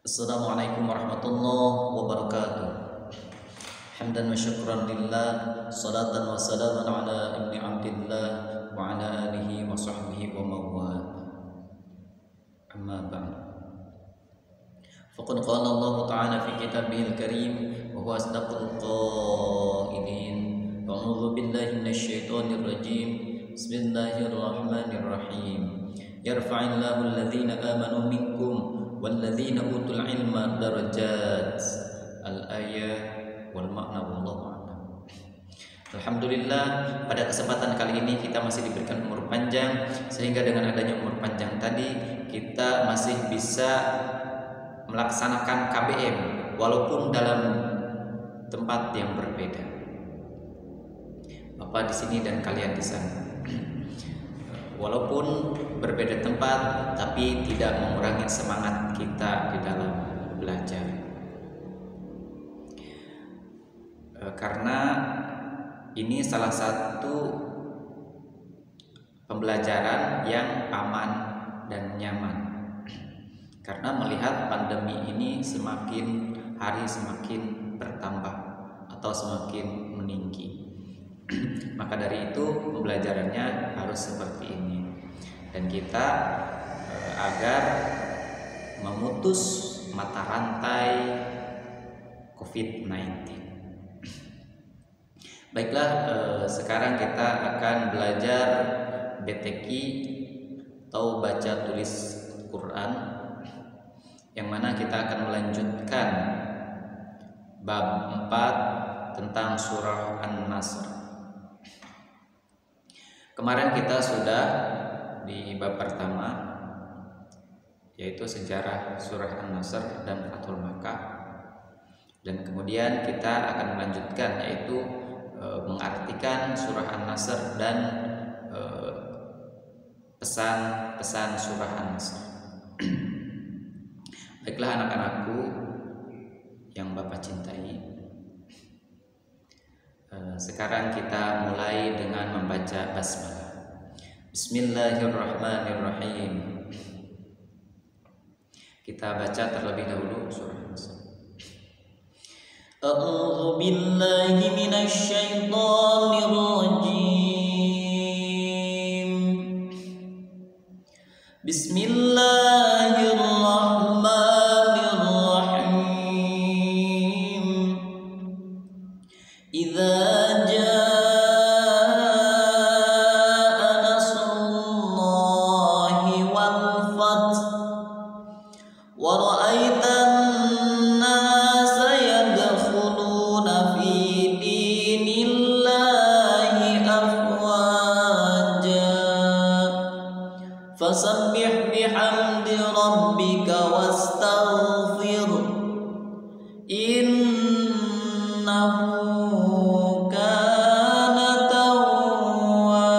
Assalamualaikum warahmatullahi wabarakatuh. Hamdan wa syukran lillah, salatan wa salaman ala ibni abdillah wa ala alihi wa sahbihi wa mawala. Amma ba'd. Faqad qala Allah Ta'ala fi kitabihil karim wa huwa asdaqul qailin. A'udzu billahi minasy syaithanir rajim. Bismillahirrahmanirrahim. Yarfa'illahu alladhina amanu minkum walladzina utul ilma darajat. Al-ayat wal makna wallahu a'lam. Alhamdulillah, pada kesempatan kali ini kita masih diberikan umur panjang, sehingga dengan adanya umur panjang tadi kita masih bisa melaksanakan KBM walaupun dalam tempat yang berbeda. Bapak di sini dan kalian di sana. Walaupun berbeda tempat, tapi tidak mengurangi semangat kita di dalam belajar. Karena ini salah satu pembelajaran yang aman dan nyaman. Karena melihat pandemi ini semakin hari semakin bertambah atau semakin meninggi. Maka dari itu pembelajarannya harus seperti ini, dan kita agar memutus mata rantai COVID-19. Baiklah, sekarang kita akan belajar BTQ atau baca tulis Quran, yang mana kita akan melanjutkan bab 4 tentang surah An-Nasr. Kemarin kita sudah di bab pertama, yaitu sejarah surah An-Nasr dan Fathul Makkah, dan kemudian kita akan melanjutkan, yaitu mengartikan surah An-Nasr dan pesan-pesan surah An-Nasr. Baiklah anak-anakku yang Bapak cintai, sekarang kita mulai dengan membaca basmalah. Bismillahirrahmanirrahim. Kita baca terlebih dahulu surah An-Nasr. A'udzu billahi minasy syaithanir rajim. Bismillahirrahmanirrahim. Idza fasabbih bihamdi rabbika wastaghfir innahu kana tawwaba.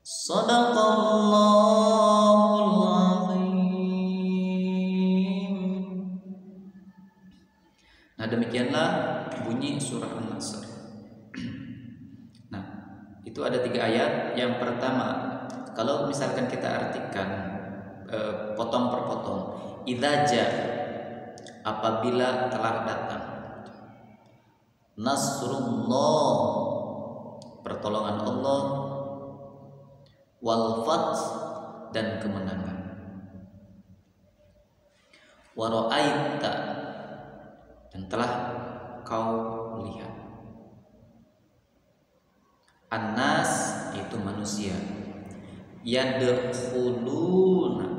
Shadaqallahul azim. Nah, demikianlah bunyi surah An-Nasr. Itu ada 3 ayat. Yang pertama, kalau misalkan kita artikan potong per potong, idza ja, apabila telah datang, nasrullah, pertolongan Allah, wal fath, dan kemenangan, wa ra'aita, dan telah kau lihat. An-nas itu manusia, yadkhuluna.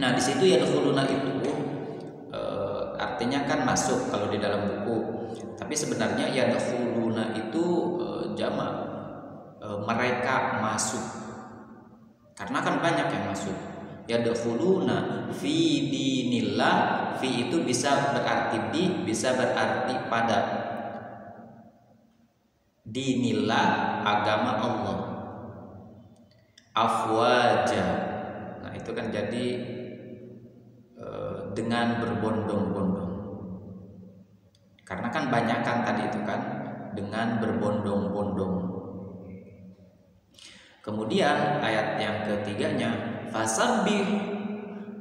Nah, di situ yadkhuluna itu artinya kan masuk kalau di dalam buku, tapi sebenarnya yadkhuluna itu jamak, mereka masuk, karena kan banyak yang masuk. Yadkhuluna fi dinillah, fi itu bisa berarti di, bisa berarti pada. Dinillah, agama Allah. Afwaja, nah itu kan jadi dengan berbondong-bondong, karena kan banyak kan tadi itu kan dengan berbondong-bondong. Kemudian ayat yang ketiganya, fasabbih,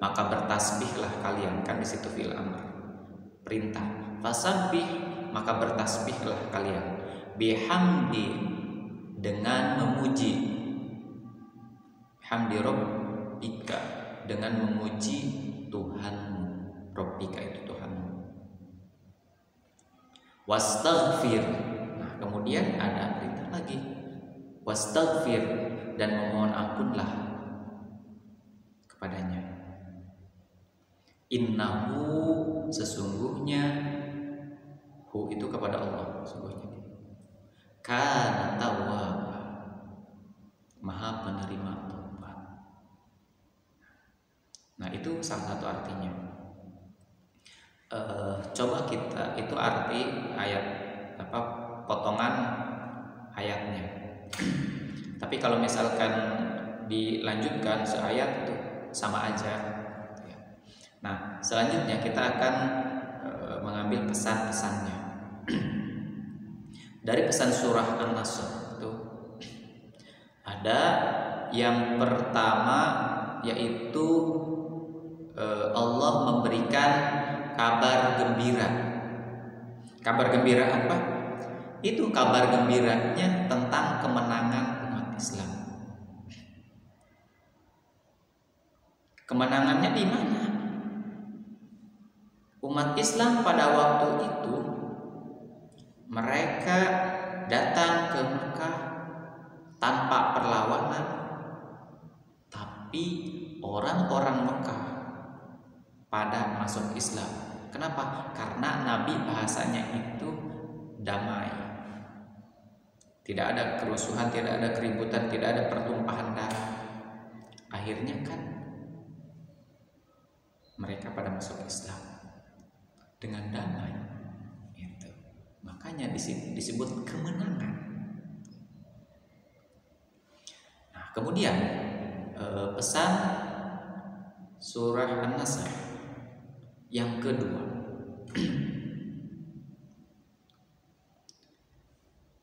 maka bertasbihlah kalian. Kan di situ fi'il amr, perintah. Fasabbih, maka bertasbihlah kalian. Bihamdi, dengan memuji. Hamdi rabbika, dengan memuji Tuhanmu. Rabbika itu Tuhanmu. Wastaghfir. Nah, kemudian ada perintah lagi. Wastaghfir, dan memohon ampunlah kepadanya. Innahu, sesungguhnya, hu itu kepada Allah, sesungguhnya kana tawwaba, maha penerima taubat. Nah, itu salah satu artinya. Coba kita, itu arti ayat potongan ayatnya. Tapi kalau misalkan dilanjutkan seayat itu sama aja. Nah, selanjutnya kita akan mengambil pesan-pesannya. Dari pesan surah An-Nasr itu ada yang pertama, yaitu Allah memberikan kabar gembira. Kabar gembira apa? Itu kabar gembiranya tentang kemenangan umat Islam. Kemenangannya di mana? Umat Islam pada waktu itu mereka datang ke Mekah tanpa perlawanan, tapi orang-orang Mekah pada masuk Islam. Kenapa? Karena Nabi bahasanya itu damai. Tidak ada kerusuhan, tidak ada keributan, tidak ada pertumpahan darah. Akhirnya kan mereka pada masuk Islam dengan damai. Gitu. Makanya disebut kemenangan. Nah, kemudian pesan surah An-Nasr yang kedua,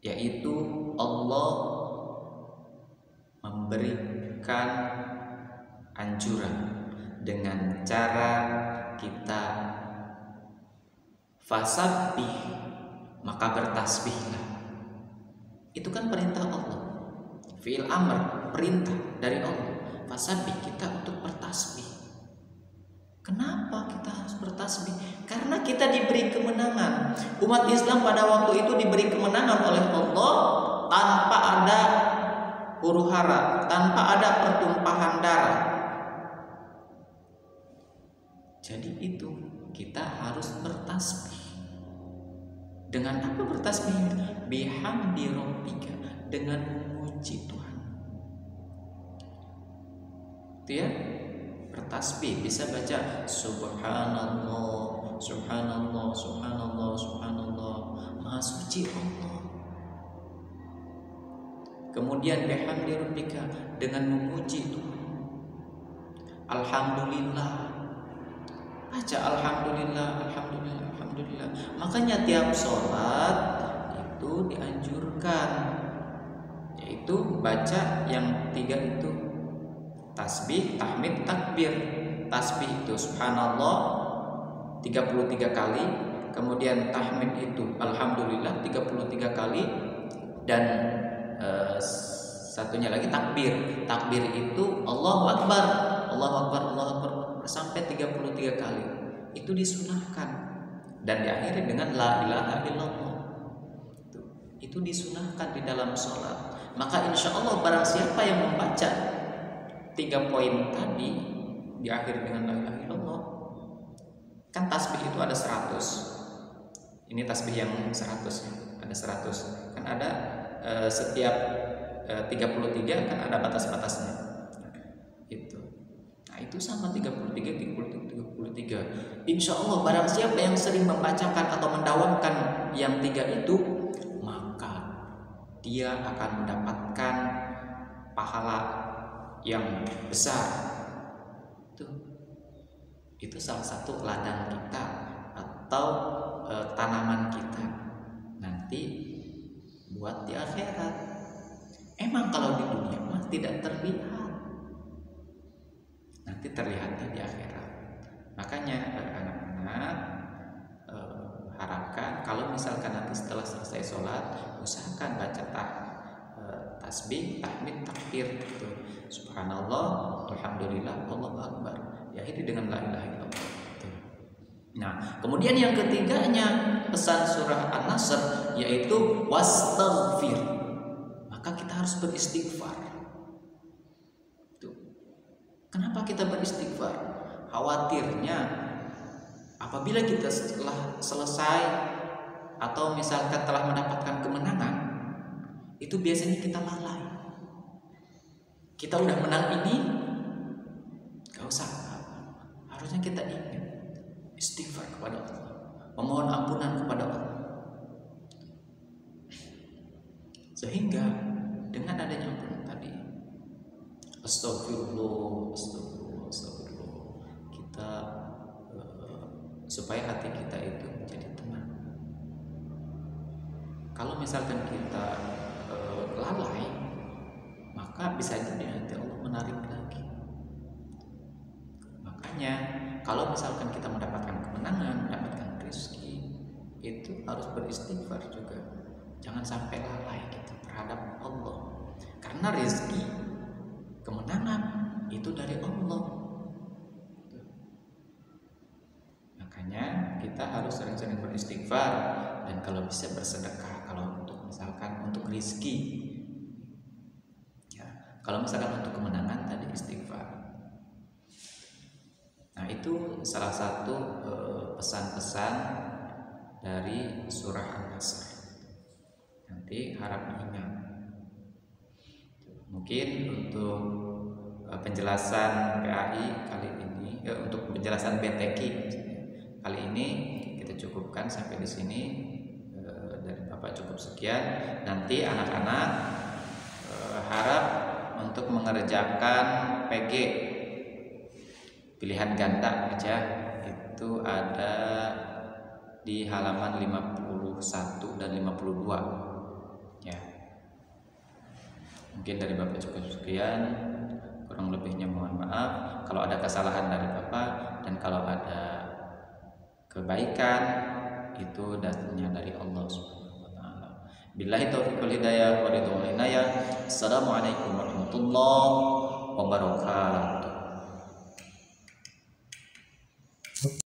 yaitu Allah memberikan anjuran dengan cara kita fasabbih, maka bertasbihlah. Itu kan perintah Allah, fi'il amr, perintah dari Allah. Fasabbih, kita untuk bertasbih. Kenapa kita harus bertasbih? Karena kita diberi kemenangan. Umat Islam pada waktu itu diberi kemenangan oleh Allah tanpa ada huru-hara, tanpa ada pertumpahan darah. Jadi itu kita harus bertasbih. Dengan apa bertasbih? Bihamdi rabbika, dengan memuji Tuhan. Itu ya. Bertasbih bisa baca subhanallah, subhanallah, subhanallah, subhanallah, maha suci Allah. Kemudian bihamdi rabbika, dengan memuji Tuhan. Alhamdulillah, baca alhamdulillah, alhamdulillah, alhamdulillah. Makanya tiap sholat itu dianjurkan, yaitu baca yang 3 itu: tasbih, tahmid, takbir. Tasbih itu subhanallah 33 kali, kemudian tahmid itu alhamdulillah 33 kali, dan satunya lagi takbir. Takbir itu Allahu Akbar, Allahu Akbar, Allahu Akbar sampai 33 kali. Itu disunahkan dan diakhiri dengan la ilaha illallah. Itu disunahkan di dalam sholat. Maka insya Allah barang siapa yang membaca 3 poin tadi diakhiri dengan la ilaha illallah, kan tasbih itu ada 100. Ini tasbih yang 100 ya, ada 100. Kan ada setiap 33 kan ada batas-batasnya. Itu. Nah, itu sama 33. Insya Allah barang siapa yang sering membacakan atau mendawamkan yang 3 itu, maka dia akan mendapatkan pahala yang besar. Itu salah satu ladang kita atau tanaman kita nanti buat di akhirat. Emang kalau di dunia mah memang tidak terlihat. Nanti terlihatnya di akhirat. Makanya anak-anak harapkan kalau misalkan nanti setelah selesai sholat, usahakan baca tasbih, tahmid, takbir gitu. Subhanallah, alhamdulillah, Allahu akbar. Ya ini dengan la ilaha illallah. Nah, kemudian yang ketiganya pesan surah An-Nasr yaitu wastaghfir. Maka kita harus beristighfar. Tuh. Kenapa kita beristighfar? Khawatirnya apabila kita setelah selesai atau misalkan telah mendapatkan kemenangan, itu biasanya kita lalai. Kita udah menang ini, gak usah. Harusnya kita ingat istighfar kepada Allah, memohon ampunan kepada Allah. Sehingga dengan adanya ampunan tadi, astagfirullah, kita supaya hati kita itu menjadi tenang. Kalau misalkan kita lalai, maka bisa jadi nanti Allah menarik lagi. Makanya kalau misalkan kita mendapatkan kemenangan, mendapatkan rezeki, itu harus beristighfar juga. Jangan sampai lalai kita terhadap Allah. Karena rezeki, kemenangan itu dari Allah. Makanya kita harus sering-sering beristighfar dan kalau bisa bersedekah. Kalau untuk misalkan untuk rezeki, ya, kalau misalkan untuk kemenangan tadi istighfar. Nah, itu salah satu pesan-pesan dari surah An-Nasr. Nanti harap ingat. Mungkin untuk penjelasan PAI kali ini, untuk penjelasan BTQ kali ini kita cukupkan sampai di sini. Dari Bapak cukup sekian. Nanti anak-anak harap untuk mengerjakan PG pilihan ganda aja, itu ada di halaman 51 dan 52 ya. Mungkin dari Bapak cukup sekian, kurang lebihnya mohon maaf. Kalau ada kesalahan dari Bapak dan kalau ada kebaikan itu datangnya dari Allah Subhanahu wa taala. Billahi taufiq wal hidayah wa ridwan inayah. Assalamualaikum warahmatullahi wabarakatuh.